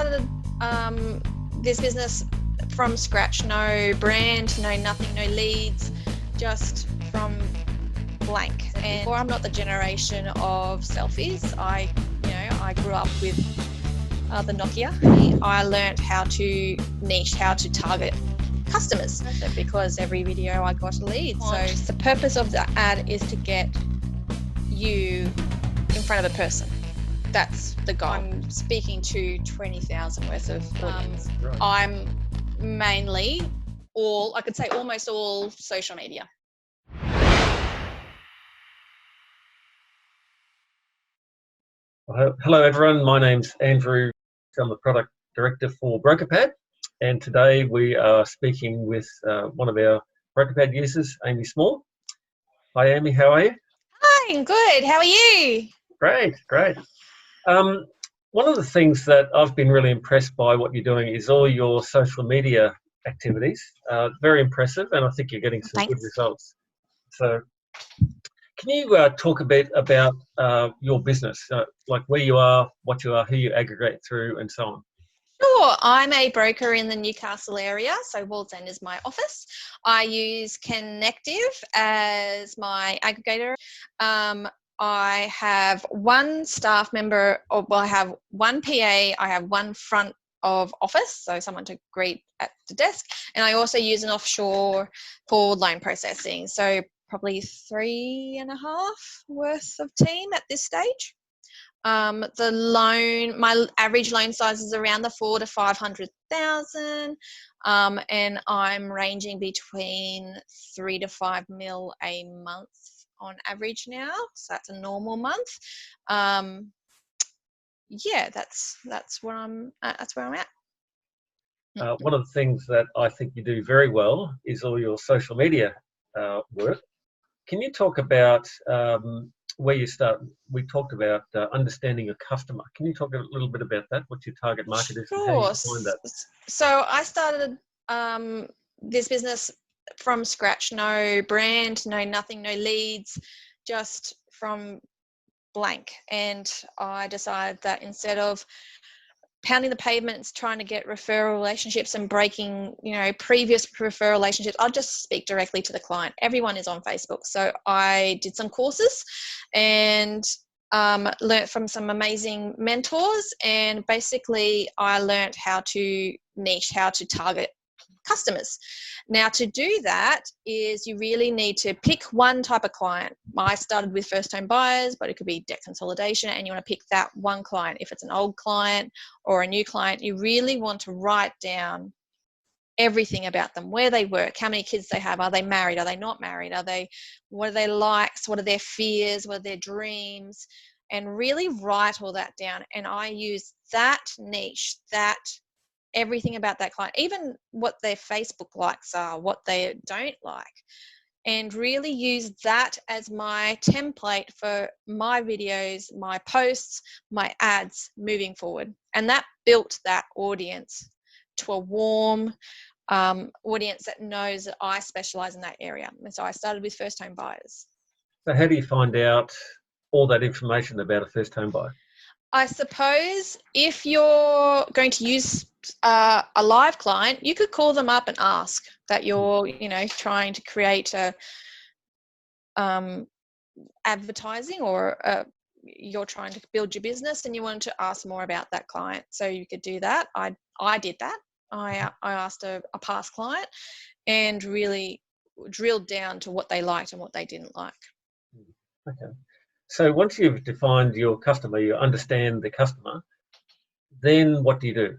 started this business from scratch, no brand, no nothing, no leads, just from blank. And before, I'm not the generation of selfies. I grew up with the Nokia. I learned how to niche, how to target customers, because every video I got a lead. So the purpose of the ad is to get you in front of a person. That's the goal. I'm speaking to 20,000 worth of audience. Right. I'm mainly almost all social media. Hello everyone, my name's Andrew. I'm the product director for Brokerpad, and today we are speaking with one of our Brokerpad users, Amy Small. Hi Amy, how are you? Hi, I'm good. How are you? Great. One of the things that I've been really impressed by what you're doing is all your social media activities. Very impressive, and I think you're getting some good results. So can you talk a bit about your business, like where you are, what you are, who you aggregate through, and so on? Sure. I'm a broker in the Newcastle area, so Wall's End is my office. I use Connective as my aggregator. I have one staff member, I have one PA, I have one front of office, so someone to greet at the desk, and I also use an offshore for loan processing, so probably 3.5 worth of team at this stage. My average loan size is around the 400,000 to 500,000, and I'm ranging between 3 to 5 mil a month on average now. So that's a normal month. Yeah, that's where I'm at. One of the things that I think you do very well is all your social media work. Can you talk about where you start? We talked about understanding your customer. Can you talk a little bit about that? What your target market is and how you find that? So I started this business from scratch, no brand, no nothing, no leads, just from blank. And I decided that instead of pounding the pavements trying to get referral relationships and breaking previous referral relationships, I'll just speak directly to the client. Everyone is on Facebook, so I did some courses and learnt from some amazing mentors, and basically I learnt how to niche, how to target customers. Now, to do that is you really need to pick one type of client. I started with first home buyers, but it could be debt consolidation, and you want to pick that one client. If it's an old client or a new client, you really want to write down everything about them: where they work, how many kids they have, are they married, are they not married, what are their likes, what are their fears, what are their dreams, and really write all that down. And I use that niche, that everything about that client, even what their Facebook likes are, what they don't like, and really use that as my template for my videos, my posts, my ads moving forward. And that built that audience to a warm audience that knows that I specialize in that area. And so I started with first home buyers. So how do you find out all that information about a first home buyer? I suppose if you're going to use a live client, you could call them up and ask that you're, trying to create a advertising, or you're trying to build your business and you want to ask more about that client. So you could do that. I did that. I asked a past client and really drilled down to what they liked and what they didn't like. Okay. So once you've defined your customer, you understand the customer, then what do you do?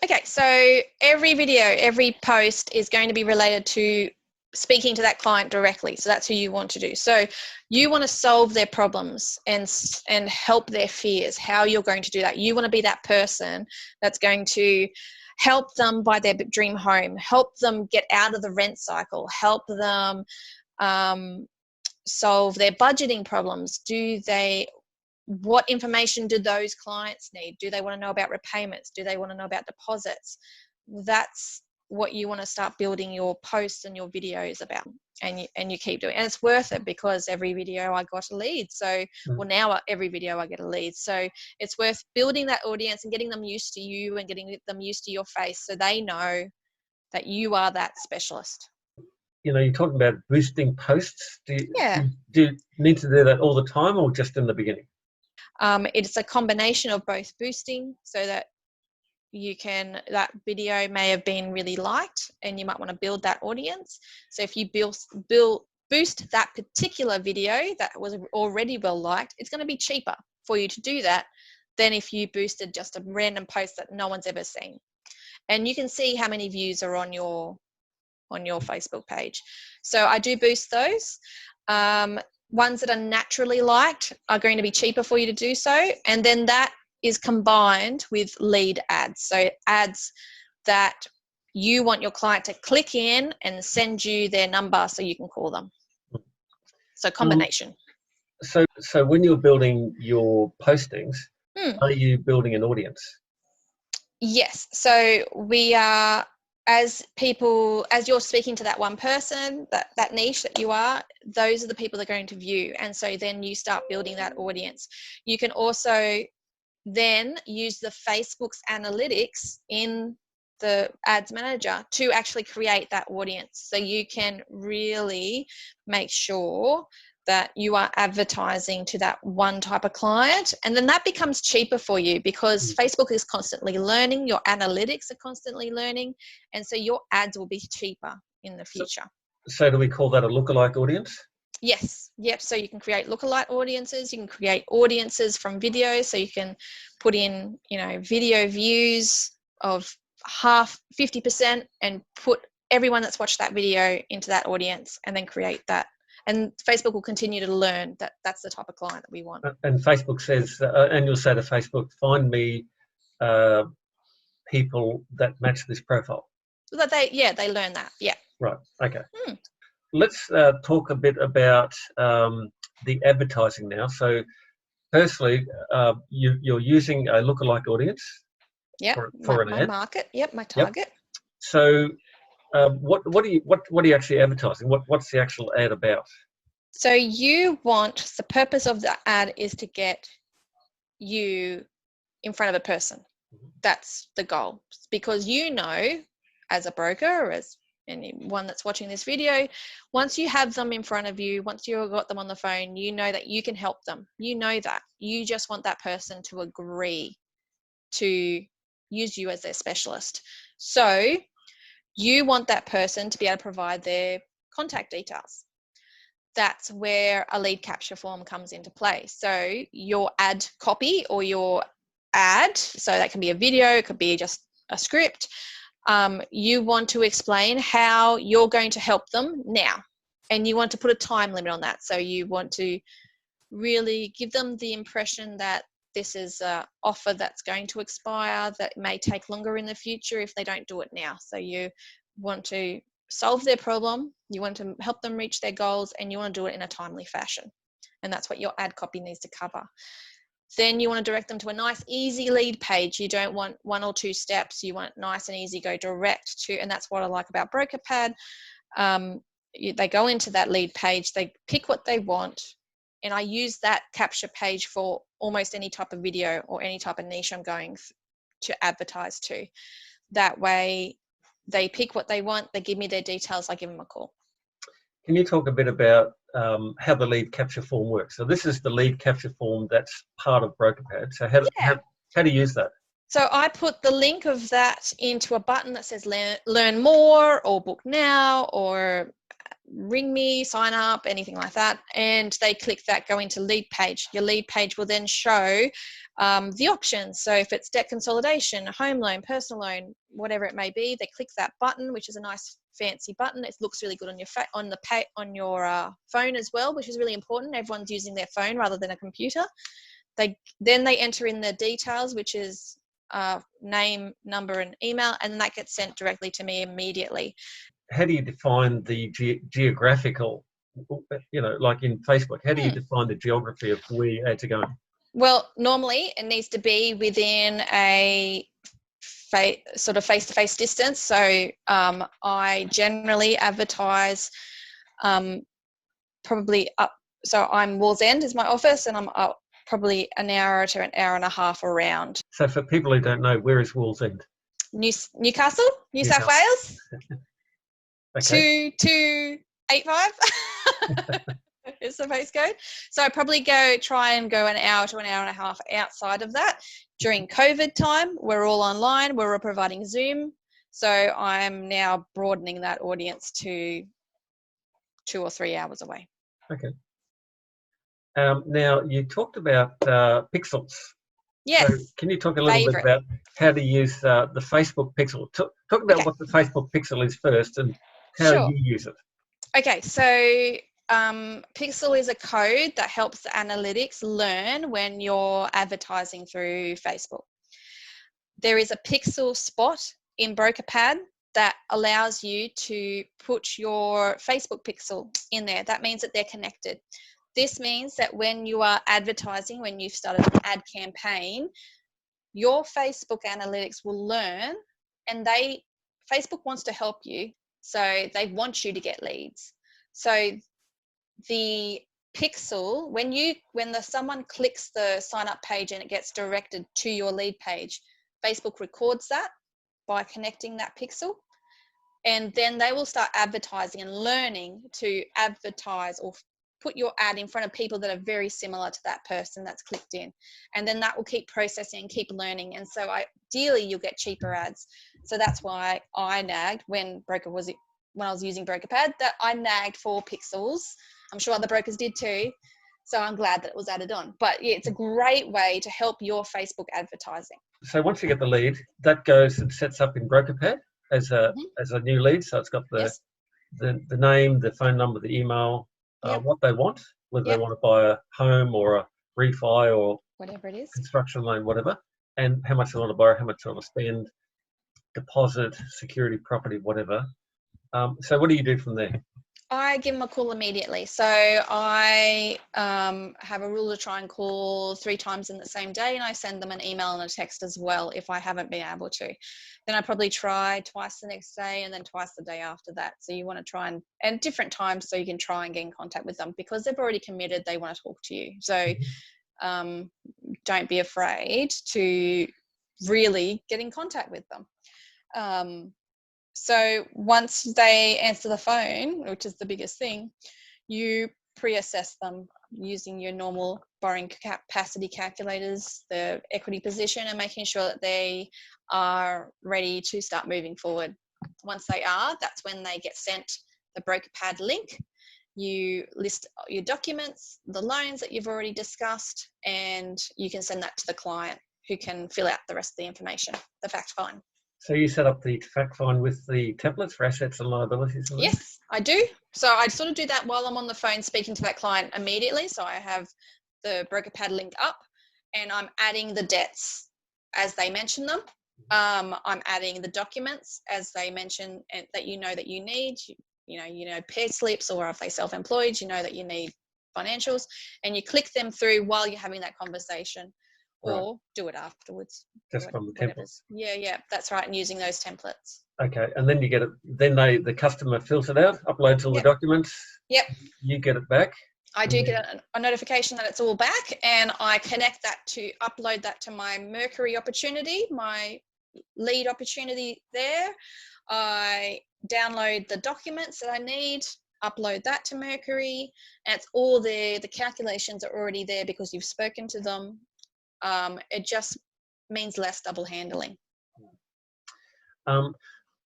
Okay, so every video, every post is going to be related to speaking to that client directly. So that's who you want to do. So you want to solve their problems and help their fears. How you're going to do that? You want to be that person that's going to help them buy their dream home, help them get out of the rent cycle, help them solve their budgeting problems. What information do those clients need? Do they want to know about repayments? Do they want to know about deposits? That's what you want to start building your posts and your videos about, and you keep doing it. And it's worth it, because every video I got a lead. So, well, now every video I get a lead. So it's worth building that audience and getting them used to you and getting them used to your face, so they know that you are that specialist. You know, you're talking about boosting posts. Do Yeah. you need to do that all the time, or just in the beginning? It's a combination of both boosting, so that that video may have been really liked and you might want to build that audience. So if you boost that particular video that was already well liked, it's going to be cheaper for you to do that than if you boosted just a random post that no one's ever seen. And you can see how many views are on your Facebook page. So I do boost those. Ones that are naturally liked are going to be cheaper for you to do so. And then that is combined with lead ads. So ads that you want your client to click in and send you their number so you can call them. So combination. So when you're building your postings, are you building an audience? Yes. So we are, as you're speaking to that one person, that niche that you are, those are the people they're going to view. And so then you start building that audience. You can also then use the Facebook's analytics in the ads manager to actually create that audience. So you can really make sure that you are advertising to that one type of client, and then that becomes cheaper for you, because Facebook is constantly learning, your analytics are constantly learning, and so your ads will be cheaper in the future. So do we call that a lookalike audience? Yes. Yep. So you can create lookalike audiences. You can create audiences from videos. So you can put in, video views of 50%, and put everyone that's watched that video into that audience, and then create that. And Facebook will continue to learn that that's the type of client that we want. And Facebook says, and you'll say to Facebook, find me people that match this profile. They learn that. Yeah. Right. Okay. Let's talk a bit about the advertising now. So, firstly, you're using a lookalike audience. Yeah. For an my ad. market. Yep. My target. Yep. So, what are you actually advertising? What's the actual ad about? So the purpose of the ad is to get you in front of a person. That's the goal, because as a broker, or as anyone that's watching this video, once you have them in front of you, once you've got them on the phone, you know that you can help them. You know that. You just want that person to agree to use you as their specialist. So you want that person to be able to provide their contact details. That's where a lead capture form comes into play. So your ad copy, or your ad, so that can be a video, it could be just a script, you want to explain how you're going to help them now, and you want to put a time limit on that. So you want to really give them the impression that this is an offer that's going to expire, that may take longer in the future if they don't do it now. So you want to solve their problem, you want to help them reach their goals, and you want to do it in a timely fashion. And that's what your ad copy needs to cover. Then you want to direct them to a nice, easy lead page. You don't want one or two steps. You want nice and easy, go direct to, and that's what I like about Brokerpad. They go into that lead page, they pick what they want, and I use that capture page for almost any type of video or any type of niche I'm going to advertise to. That way, they pick what they want, they give me their details, I give them a call. Can you talk a bit about how the lead capture form works? So this is the lead capture form that's part of Brokerpad. So how do you use that? So I put the link of that into a button that says learn more, or book now, or ring me, sign up, anything like that. And they click that, go into lead page. Your lead page will then show the options. So if it's debt consolidation, home loan, personal loan, whatever it may be, they click that button, which is a nice fancy button. It looks really good on your phone as well, which is really important. Everyone's using their phone rather than a computer. They enter in their details, which is name, number, and email, and that gets sent directly to me immediately. How do you define the geographical, like in Facebook, how do you define the geography of where ads are going? Well, normally it needs to be within a sort of face-to-face distance. So I generally advertise probably up. So I'm Walls End is my office, and I'm up probably an hour to an hour and a half around. So for people who don't know, where is Walls End? Newcastle, New South Wales. Okay. 2285 is the postcode. So I probably try and go an hour to an hour and a half outside of that. During COVID time, we're all online, we're all providing Zoom. So I'm now broadening that audience to 2 or 3 hours away. Okay. Now you talked about pixels. Yes. So can you talk a little bit about how to use the Facebook pixel? Talk about what the Facebook pixel is first and how you use it. Okay, so Pixel is a code that helps the analytics learn when you're advertising through Facebook. There is a pixel spot in Brokerpad that allows you to put your Facebook pixel in there. That means that they're connected. This means that when you are advertising, when you've started an ad campaign, your Facebook analytics will learn, and Facebook wants to help you. So they want you to get leads. So the pixel, when someone clicks the sign up page and it gets directed to your lead page, Facebook records that by connecting that pixel, and then they will start advertising and learning to advertise or put your ad in front of people that are very similar to that person that's clicked in, and then that will keep processing and keep learning. And so ideally you'll get cheaper ads. So that's why I nagged when I was using Brokerpad, that I nagged for pixels. I'm sure other brokers did too. So I'm glad that it was added on. But yeah, it's a great way to help your Facebook advertising. So once you get the lead, that goes and sets up in Brokerpad as a new lead. So it's got the name, the phone number, the email, what they want, whether they want to buy a home or a refi or whatever it is, construction loan, whatever, and how much they want to borrow, how much they want to spend, deposit, security, property, whatever. So what do you do from there? I give them a call immediately. So I have a rule to try and call 3 times in the same day, and I send them an email and a text as well if I haven't been able to. Then I probably try twice the next day and then twice the day after that. So you want to try and different times so you can try and get in contact with them, because they've already committed, they want to talk to you. So don't be afraid to really get in contact with them. So once they answer the phone, which is the biggest thing, you pre-assess them using your normal borrowing capacity calculators, the equity position, and making sure that they are ready to start moving forward. Once they are, that's when they get sent the Brokerpad link. You list your documents, the loans that you've already discussed, and you can send that to the client, who can fill out the rest of the information, the fact find. So you set up the fact find with the templates for assets and liabilities? Yes, I do. So I sort of do that while I'm on the phone speaking to that client immediately. So I have the Brokerpad link up, and I'm adding the debts as they mention them. I'm adding the documents as they mention that you need. You know pay slips, or if they're self-employed, you know that you need financials, and you click them through while you're having that conversation. Or do it afterwards. Just from the templates. Yeah, that's right. And using those templates. Okay, and then you get it. Then the customer fills it out, uploads all the documents. Yep. You get it back. I do get a notification that it's all back, and I connect that upload that to my Mercury opportunity, my lead opportunity there. I download the documents that I need, upload that to Mercury, and it's all there. The calculations are already there because you've spoken to them. It just means less double handling.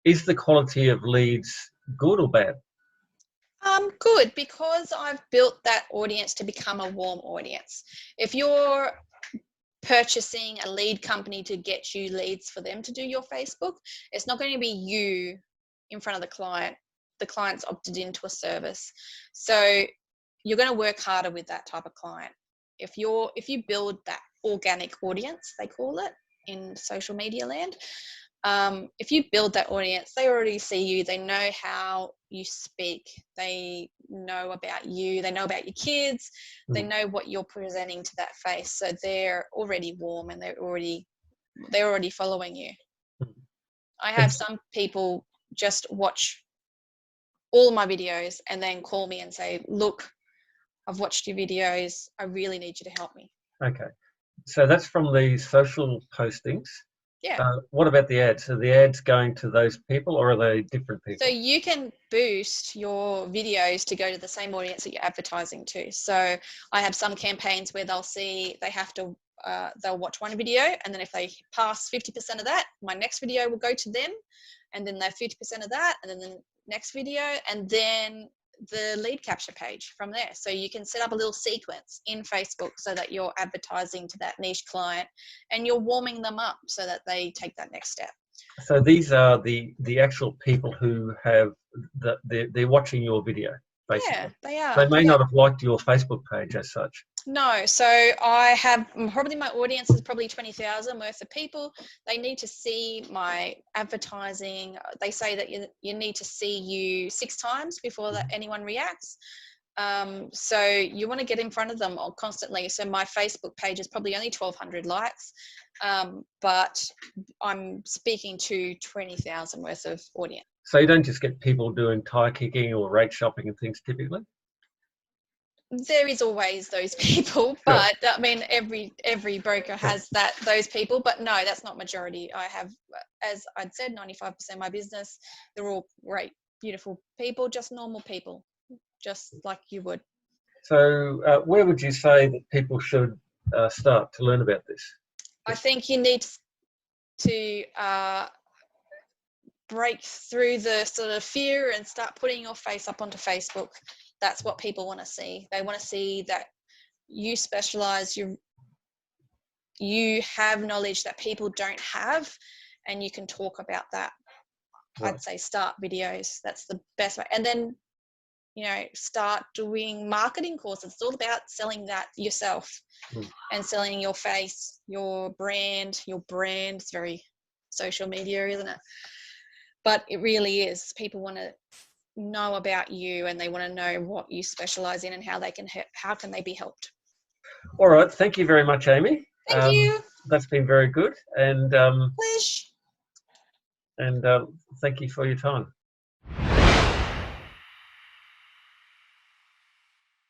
Is the quality of leads good or bad? Good, because I've built that audience to become a warm audience. If you're purchasing a lead company to get you leads for them to do your Facebook, it's not going to be you in front of the client. The client's opted into a service. So you're going to work harder with that type of client. If you build that organic audience, they call it in social media land, if you build that audience, they already see you, they know how you speak, they know about you, they know about your kids, they know what you're presenting to that face, so they're already warm and they're already following you. I have some people just watch all of my videos and then call me and say, look, I've watched your videos. I really need you to help me. Okay. So that's from the social postings. Yeah. What about the ads? Are the ads going to those people, or are they different people? So you can boost your videos to go to the same audience that you're advertising to. So I have some campaigns where they'll watch one video, and then if they pass 50% of that, my next video will go to them, and then they're 50% of that, and then the next video, and then the lead capture page from there. So you can set up a little sequence in Facebook so that you're advertising to that niche client and you're warming them up so that they take that next step. So these are the actual people who have they're watching your video, basically. Yeah, they are. They may not have liked your Facebook page as such. No, so I have probably my audience is probably 20,000 worth of people. They need to see my advertising. They say that you need to see you 6 times before that anyone reacts. So you want to get in front of them constantly. So my Facebook page is probably only 1,200 likes, but I'm speaking to 20,000 worth of audience. So you don't just get people doing tire kicking or rate shopping and things typically? There is always those people, but I mean, every broker has those people, but no, that's not majority. I have, as I'd said, 95% of my business, they're all great, beautiful people, just normal people, just like you would. So where would you say that people should start to learn about this? I think you need to break through the sort of fear and start putting your face up onto Facebook. That's what people want to see. They want to see that you specialize, you have knowledge that people don't have, and you can talk about that. Right. I'd say start videos. That's the best way. And then, start doing marketing courses. It's all about selling that yourself and selling your face, your brand. It's very social media, isn't it? But it really is. People want to know about you, and they want to know what you specialize in and how can they be helped. All right, thank you very much, Amy. Thank you. That's been very good, and Pleasure. And thank you for your time.